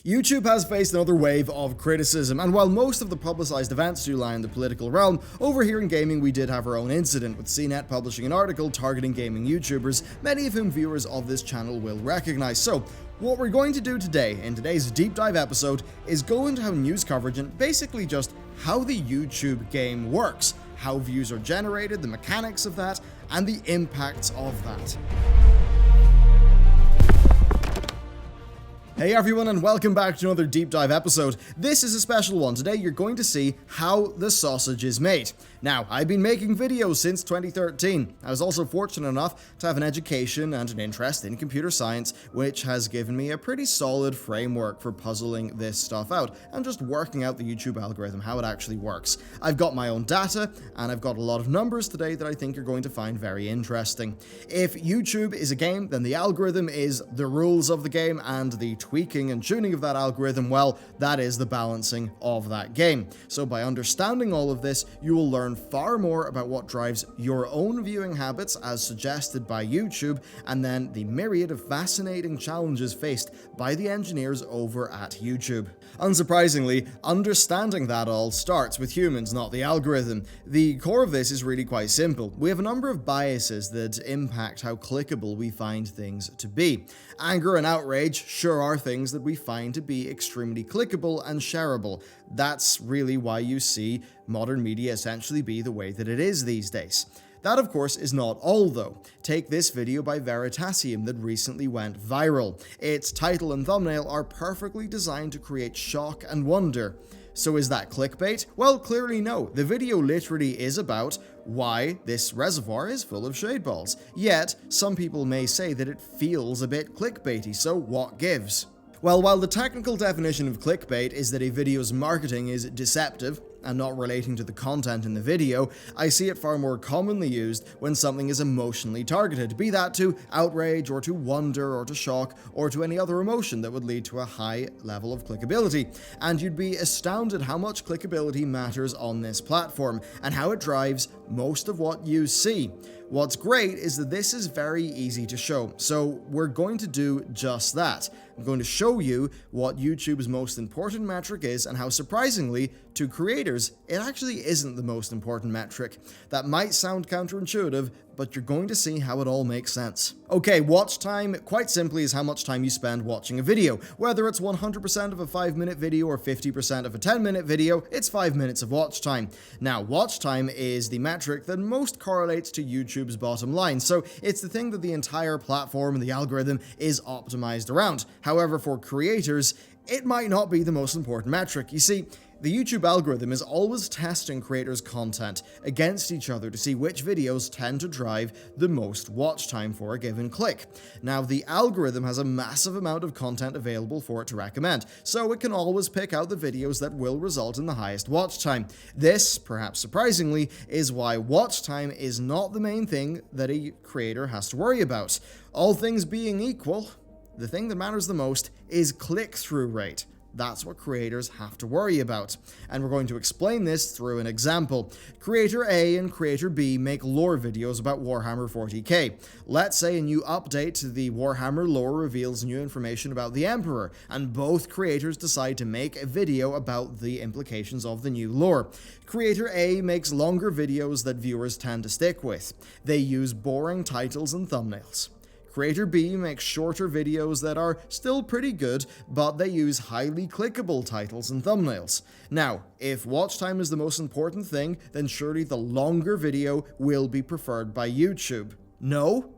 YouTube has faced another wave of criticism, and while most of the publicized events do lie in the political realm, over here in gaming we did have our own incident, with CNET publishing an article targeting gaming YouTubers, many of whom viewers of this channel will recognize. So, what we're going to do today, in today's deep dive episode, is go into how news coverage and basically just how the YouTube game works, how views are generated, the mechanics of that, and the impacts of that. Hey everyone, and welcome back to another deep dive episode. This is a special one. Today you're going to see how the sausage is made. Now, I've been making videos since 2013. I was also fortunate enough to have an education and an interest in computer science, which has given me a pretty solid framework for puzzling this stuff out and just working out the YouTube algorithm, how it actually works. I've got my own data, and I've got a lot of numbers today that I think you're going to find very interesting. If YouTube is a game, then the algorithm is the rules of the game, and the tweaking and tuning of that algorithm, well, that is the balancing of that game. So by understanding all of this, you will learn far more about what drives your own viewing habits as suggested by YouTube, and then the myriad of fascinating challenges faced by the engineers over at YouTube. Unsurprisingly, understanding that all starts with humans, not the algorithm. The core of this is really quite simple. We have a number of biases that impact how clickable we find things to be. Anger and outrage sure are things that we find to be extremely clickable and shareable. That's really why you see modern media essentially be the way that it is these days. That, of course, is not all, though. Take this video by Veritasium that recently went viral. Its title and thumbnail are perfectly designed to create shock and wonder. So is that clickbait? Well, clearly no. The video literally is about why this reservoir is full of shade balls. Yet, some people may say that it feels a bit clickbaity, so what gives? Well, while the technical definition of clickbait is that a video's marketing is deceptive and not relating to the content in the video, I see it far more commonly used when something is emotionally targeted, be that to outrage or to wonder or to shock or to any other emotion that would lead to a high level of clickability. And you'd be astounded how much clickability matters on this platform and how it drives most of what you see. What's great is that this is very easy to show, so we're going to do just that. I'm going to show you what YouTube's most important metric is and how, surprisingly, to creators, it actually isn't the most important metric. That might sound counterintuitive, but you're going to see how it all makes sense. Okay, watch time, quite simply, is how much time you spend watching a video. Whether it's 100% of a 5-minute video or 50% of a 10-minute video, it's 5 minutes of watch time. Now, watch time is the metric that most correlates to YouTube's bottom line, so it's the thing that the entire platform and the algorithm is optimized around. However, for creators, it might not be the most important metric. You see, the YouTube algorithm is always testing creators' content against each other to see which videos tend to drive the most watch time for a given click. Now, the algorithm has a massive amount of content available for it to recommend, so it can always pick out the videos that will result in the highest watch time. This, perhaps surprisingly, is why watch time is not the main thing that a creator has to worry about. All things being equal, the thing that matters the most is click-through rate. That's what creators have to worry about. And we're going to explain this through an example. Creator A and Creator B make lore videos about Warhammer 40k. Let's say a new update to the Warhammer lore reveals new information about the Emperor, and both creators decide to make a video about the implications of the new lore. Creator A makes longer videos that viewers tend to stick with. They use boring titles and thumbnails. Creator B makes shorter videos that are still pretty good, but they use highly clickable titles and thumbnails. Now, if watch time is the most important thing, then surely the longer video will be preferred by YouTube. No,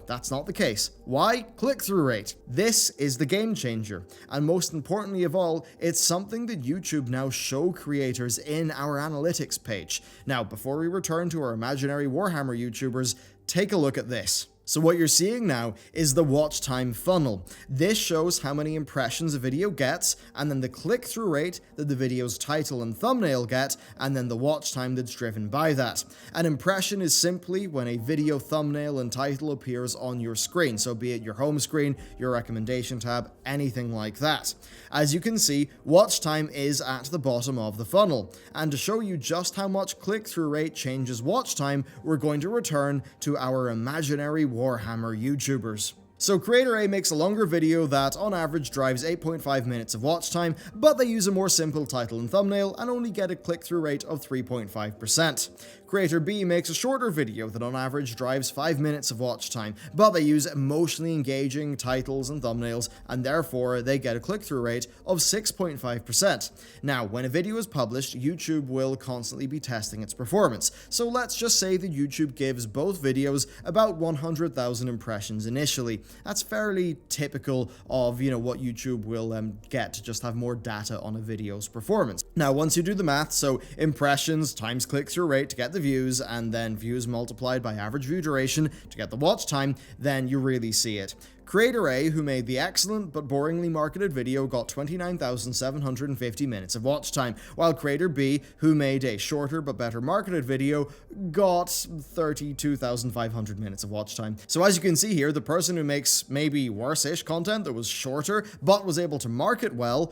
that's not the case. Why? Click-through rate. This is the game changer. And most importantly of all, it's something that YouTube now show creators in our analytics page. Now, before we return to our imaginary Warhammer YouTubers, take a look at this. So what you're seeing now is the watch time funnel. This shows how many impressions a video gets, and then the click-through rate that the video's title and thumbnail get, and then the watch time that's driven by that. An impression is simply when a video thumbnail and title appears on your screen, so be it your home screen, your recommendation tab, anything like that. As you can see, watch time is at the bottom of the funnel, and to show you just how much click-through rate changes watch time, we're going to return to our imaginary Warhammer YouTubers. So Creator A makes a longer video that on average drives 8.5 minutes of watch time, but they use a more simple title and thumbnail and only get a click-through rate of 3.5%. Creator B makes a shorter video that on average drives 5 minutes of watch time, but they use emotionally engaging titles and thumbnails, and therefore they get a click-through rate of 6.5%. Now, when a video is published, YouTube will constantly be testing its performance, so let's just say that YouTube gives both videos about 100,000 impressions initially. That's fairly typical of, what YouTube will get to just have more data on a video's performance. Now, once you do the math, so impressions times click-through rate to get the views, and then views multiplied by average view duration to get the watch time, then you really see it. Creator A, who made the excellent but boringly marketed video, got 29,750 minutes of watch time, while Creator B, who made a shorter but better marketed video, got 32,500 minutes of watch time. So as you can see here, the person who makes maybe worse-ish content that was shorter but was able to market well,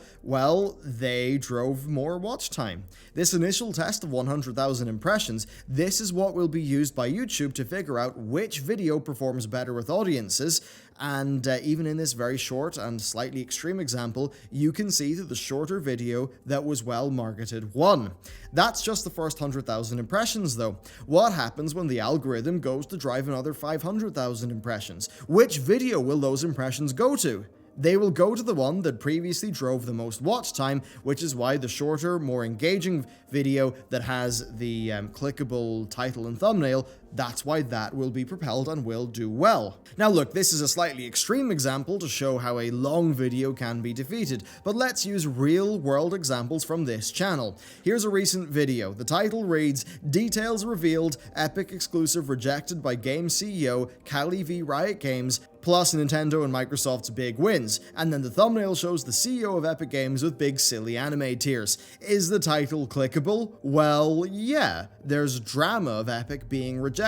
they drove more watch time. This initial test of 100,000 impressions, this is what will be used by YouTube to figure out which video performs better with audiences. And even in this very short and slightly extreme example, you can see that the shorter video that was well marketed won. That's just the first 100,000 impressions though. What happens when the algorithm goes to drive another 500,000 impressions? Which video will those impressions go to? They will go to the one that previously drove the most watch time, which is why the shorter, more engaging video that has the clickable title and thumbnail, that's why that will be propelled and will do well. Now look, this is a slightly extreme example to show how a long video can be defeated, but let's use real-world examples from this channel. Here's a recent video. The title reads, "Details Revealed, Epic Exclusive Rejected by Game CEO, Kali v Riot Games, plus Nintendo and Microsoft's big wins," and then the thumbnail shows the CEO of Epic Games with big silly anime tears. Is the title clickable? Well, yeah. There's drama of Epic being rejected.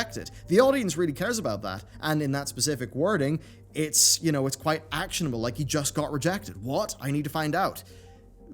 The audience really cares about that, and in that specific wording, it's quite actionable, like he just got rejected. What? I need to find out.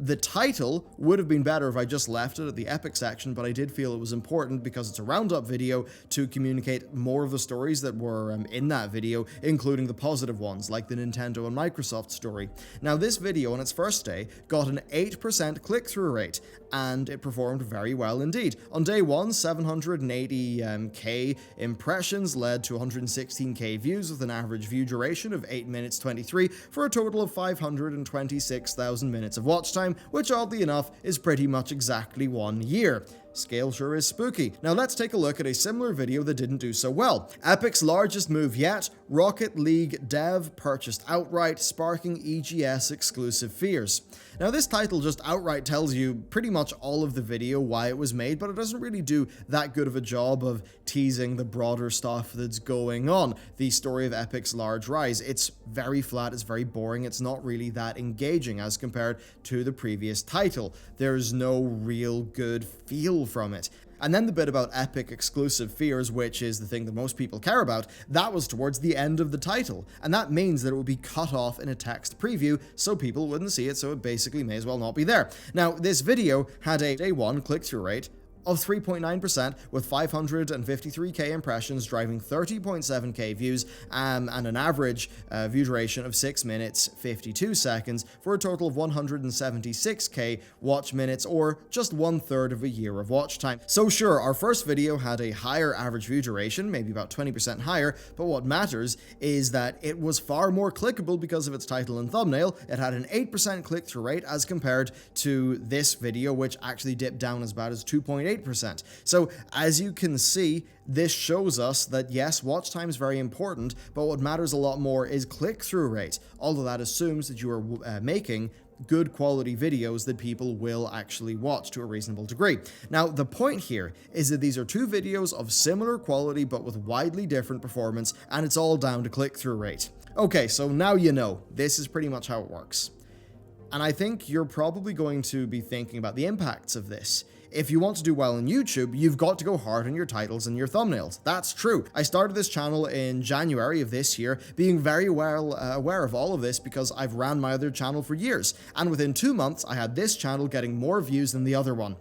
The title would have been better if I just left it at the Epic section, but I did feel it was important because it's a roundup video to communicate more of the stories that were in that video, including the positive ones, like the Nintendo and Microsoft story. Now, this video on its first day got an 8% click-through rate, and it performed very well indeed. On day one, 780k impressions led to 116k views with an average view duration of 8 minutes 23 for a total of 526,000 minutes of watch time, which oddly enough is pretty much exactly 1 year. Scale sure is spooky. Now let's take a look at a similar video that didn't do so well. Epic's largest move yet, Rocket League dev purchased outright, sparking EGS exclusive fears. Now this title just outright tells you pretty much all of the video, why it was made, but it doesn't really do that good of a job of teasing the broader stuff that's going on. The story of Epic's large rise, it's very flat, it's very boring, it's not really that engaging as compared to the previous title. There's no real good feel from it. And then the bit about Epic exclusive fears, which is the thing that most people care about, that was towards the end of the title. And that means that it would be cut off in a text preview, so people wouldn't see it, so it basically may as well not be there. Now, this video had a day one click-through rate of 3.9% with 553k impressions driving 30.7k views and an average view duration of 6 minutes 52 seconds for a total of 176k watch minutes, or just 1/3 of a year of watch time. So sure, our first video had a higher average view duration, maybe about 20% higher, but what matters is that it was far more clickable because of its title and thumbnail. It had an 8% click-through rate as compared to this video, which actually dipped down as bad as 2.8%. So as you can see, this shows us that yes, watch time is very important, but what matters a lot more is click-through rate. Although that assumes that you are making good quality videos that people will actually watch to a reasonable degree. Now, the point here is that these are two videos of similar quality but with widely different performance, and it's all down to click-through rate. Okay, so now you know. This is pretty much how it works. And I think you're probably going to be thinking about the impacts of this. If you want to do well on YouTube, you've got to go hard on your titles and your thumbnails. That's true. I started this channel in January of this year, being very well aware of all of this because I've ran my other channel for years. And within 2 months, I had this channel getting more views than the other one.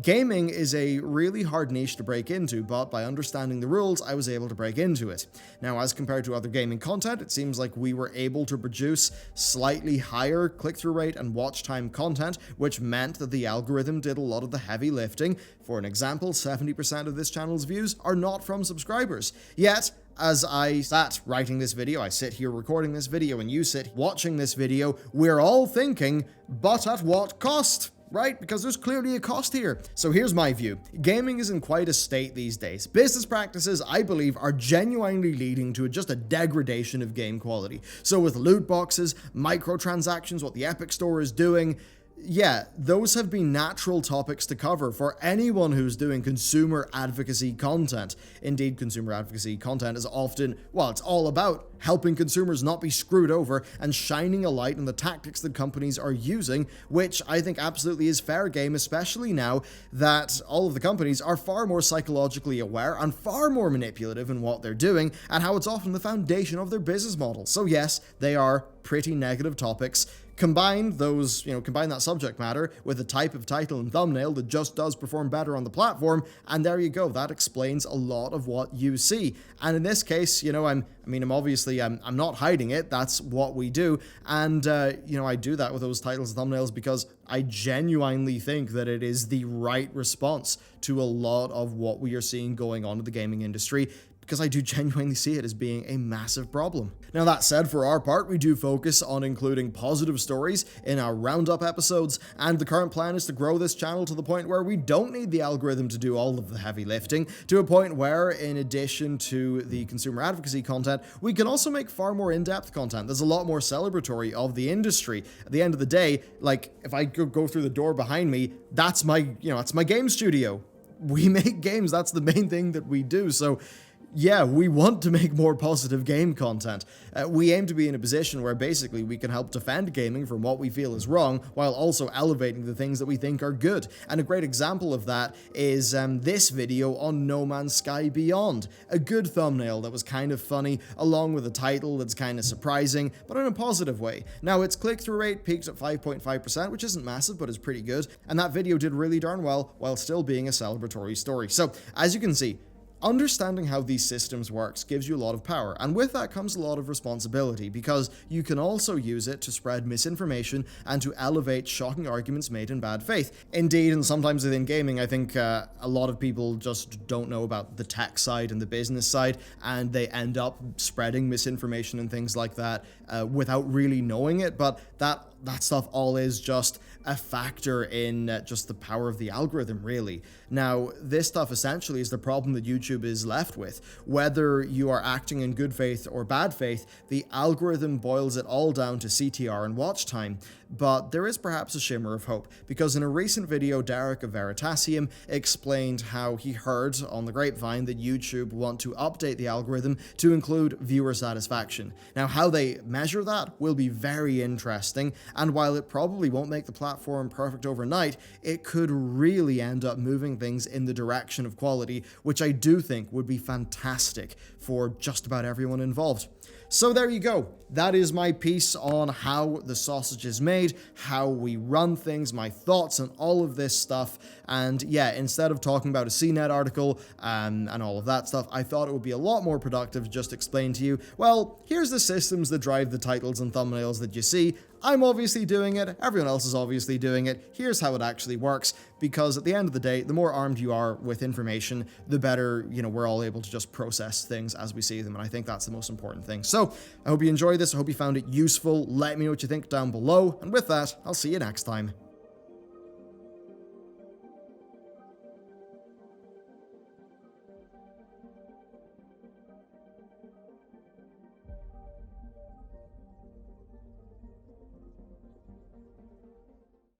Gaming is a really hard niche to break into, but by understanding the rules, I was able to break into it. Now, as compared to other gaming content, it seems like we were able to produce slightly higher click-through rate and watch time content, which meant that the algorithm did a lot of the heavy lifting. For an example, 70% of this channel's views are not from subscribers. Yet, as I sat writing this video, I sit here recording this video, and you sit watching this video, we're all thinking, but at what cost? Right? Because there's clearly a cost here. So here's my view. Gaming is in quite a state these days. Business practices, I believe, are genuinely leading to just a degradation of game quality. So with loot boxes, microtransactions, what the Epic Store is doing, yeah, those have been natural topics to cover for anyone who's doing consumer advocacy content. Indeed, consumer advocacy content is often, well, it's all about helping consumers not be screwed over and shining a light on the tactics that companies are using, which I think absolutely is fair game, especially now that all of the companies are far more psychologically aware and far more manipulative in what they're doing and how it's often the foundation of their business model. So yes, they are pretty negative topics. Combine that subject matter with a type of title and thumbnail that just does perform better on the platform, and there you go. That explains a lot of what you see. And in this case, I'm not hiding it. That's what we do. And, I do that with those titles and thumbnails because I genuinely think that it is the right response to a lot of what we are seeing going on in the gaming industry, because I do genuinely see it as being a massive problem. Now, that said, for our part, we do focus on including positive stories in our roundup episodes, and the current plan is to grow this channel to the point where we don't need the algorithm to do all of the heavy lifting, to a point where, in addition to the consumer advocacy content, we can also make far more in-depth content. There's a lot more celebratory of the industry. At the end of the day, like, if I go through the door behind me, that's my game studio. We make games. That's the main thing that we do. So yeah, we want to make more positive game content. We aim to be in a position where basically we can help defend gaming from what we feel is wrong while also elevating the things that we think are good. And a great example of that is this video on No Man's Sky Beyond. A good thumbnail that was kind of funny, along with a title that's kind of surprising, but in a positive way. Now, its click-through rate peaked at 5.5%, which isn't massive, but is pretty good. And that video did really darn well while still being a celebratory story. So, as you can see, understanding how these systems works gives you a lot of power, and with that comes a lot of responsibility, because you can also use it to spread misinformation and to elevate shocking arguments made in bad faith. Indeed, and sometimes within gaming, I think a lot of people just don't know about the tech side and the business side, and they end up spreading misinformation and things like that without really knowing it, but that stuff all is just a factor in just the power of the algorithm, really. Now, this stuff essentially is the problem that YouTube is left with. Whether you are acting in good faith or bad faith, the algorithm boils it all down to CTR and watch time. But there is perhaps a shimmer of hope, because in a recent video, Derek of Veritasium explained how he heard on the grapevine that YouTube want to update the algorithm to include viewer satisfaction. Now, how they measure that will be very interesting, and while it probably won't make the platform perfect overnight, it could really end up moving things in the direction of quality, which I do think would be fantastic for just about everyone involved. So there you go. That is my piece on how the sausage is made, how we run things, my thoughts on all of this stuff. And yeah, instead of talking about a CNET article and all of that stuff, I thought it would be a lot more productive to just explain to you, well, here's the systems that drive the titles and thumbnails that you see. I'm obviously doing it, everyone else is obviously doing it, here's how it actually works, because at the end of the day, the more armed you are with information, the better, we're all able to just process things as we see them, and I think that's the most important thing. So, I hope you enjoyed this, I hope you found it useful, let me know what you think down below, and with that, I'll see you next time.